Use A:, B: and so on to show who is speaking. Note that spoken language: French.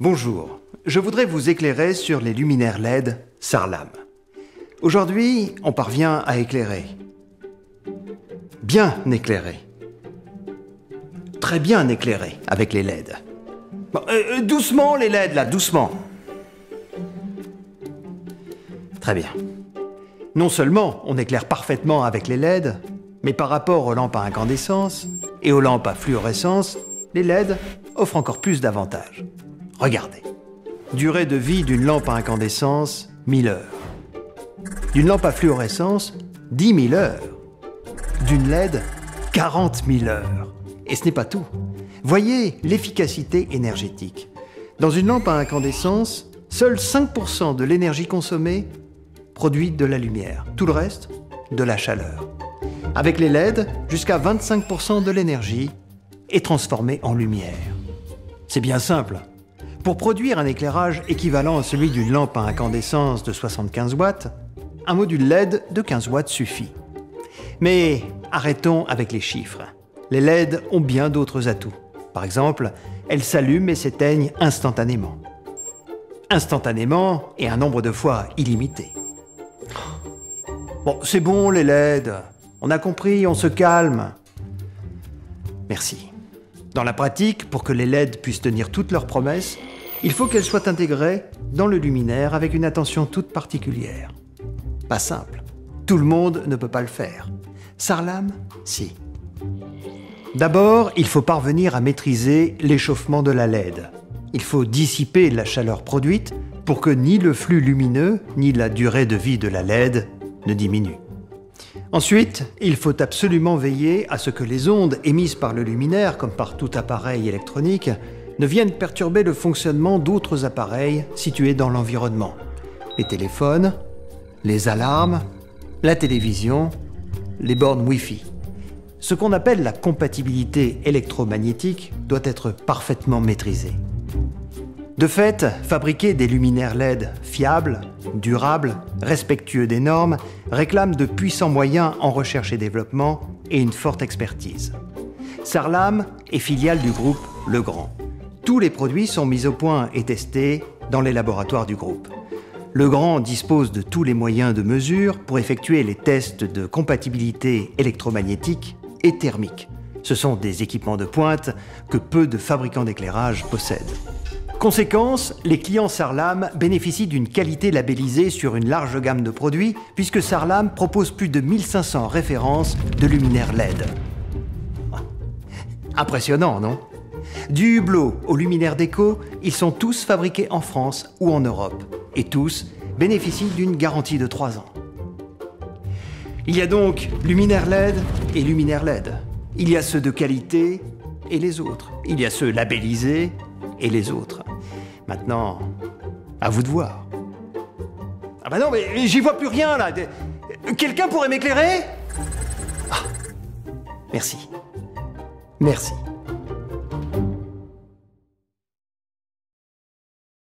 A: Bonjour, je voudrais vous éclairer sur les luminaires LED Sarlam. Aujourd'hui, on parvient à éclairer. Bien éclairer. Très bien éclairer avec les LED. Bon, doucement les LED là, doucement. Très bien. Non seulement on éclaire parfaitement avec les LED, mais par rapport aux lampes à incandescence et aux lampes à fluorescence, les LED offrent encore plus d'avantages. Regardez. Durée de vie d'une lampe à incandescence, 1000 heures. D'une lampe à fluorescence, 10 000 heures. D'une LED, 40 000 heures. Et ce n'est pas tout. Voyez l'efficacité énergétique. Dans une lampe à incandescence, seuls 5% de l'énergie consommée produit de la lumière. Tout le reste, de la chaleur. Avec les LED, jusqu'à 25% de l'énergie est transformée en lumière. C'est bien simple. Pour produire un éclairage équivalent à celui d'une lampe à incandescence de 75 watts, un module LED de 15 watts suffit. Mais arrêtons avec les chiffres. Les LED ont bien d'autres atouts. Par exemple, elles s'allument et s'éteignent instantanément. Instantanément et un nombre de fois illimité. Bon, c'est bon les LED. On a compris, on se calme. Merci. Dans la pratique, pour que les LED puissent tenir toutes leurs promesses, il faut qu'elles soient intégrées dans le luminaire avec une attention toute particulière. Pas simple. Tout le monde ne peut pas le faire. Sarlam, si. D'abord, il faut parvenir à maîtriser l'échauffement de la LED. Il faut dissiper la chaleur produite pour que ni le flux lumineux, ni la durée de vie de la LED ne diminuent. Ensuite, il faut absolument veiller à ce que les ondes émises par le luminaire, comme par tout appareil électronique, ne viennent perturber le fonctionnement d'autres appareils situés dans l'environnement. Les téléphones, les alarmes, la télévision, les bornes Wi-Fi. Ce qu'on appelle la compatibilité électromagnétique doit être parfaitement maîtrisée. De fait, fabriquer des luminaires LED fiables, durables, respectueux des normes, réclame de puissants moyens en recherche et développement et une forte expertise. Sarlam est filiale du groupe Legrand. Tous les produits sont mis au point et testés dans les laboratoires du groupe. Legrand dispose de tous les moyens de mesure pour effectuer les tests de compatibilité électromagnétique et thermique. Ce sont des équipements de pointe que peu de fabricants d'éclairage possèdent. Conséquence, les clients Sarlam bénéficient d'une qualité labellisée sur une large gamme de produits puisque Sarlam propose plus de 1500 références de luminaires LED. Impressionnant, non? Du Hublot au luminaire déco, ils sont tous fabriqués en France ou en Europe et tous bénéficient d'une garantie de 3 ans. Il y a donc luminaires LED et luminaires LED. Il y a ceux de qualité et les autres. Il y a ceux labellisés et les autres. Maintenant, à vous de voir. Ah bah non, mais j'y vois plus rien là. Quelqu'un pourrait m'éclairer? Ah, merci. Merci.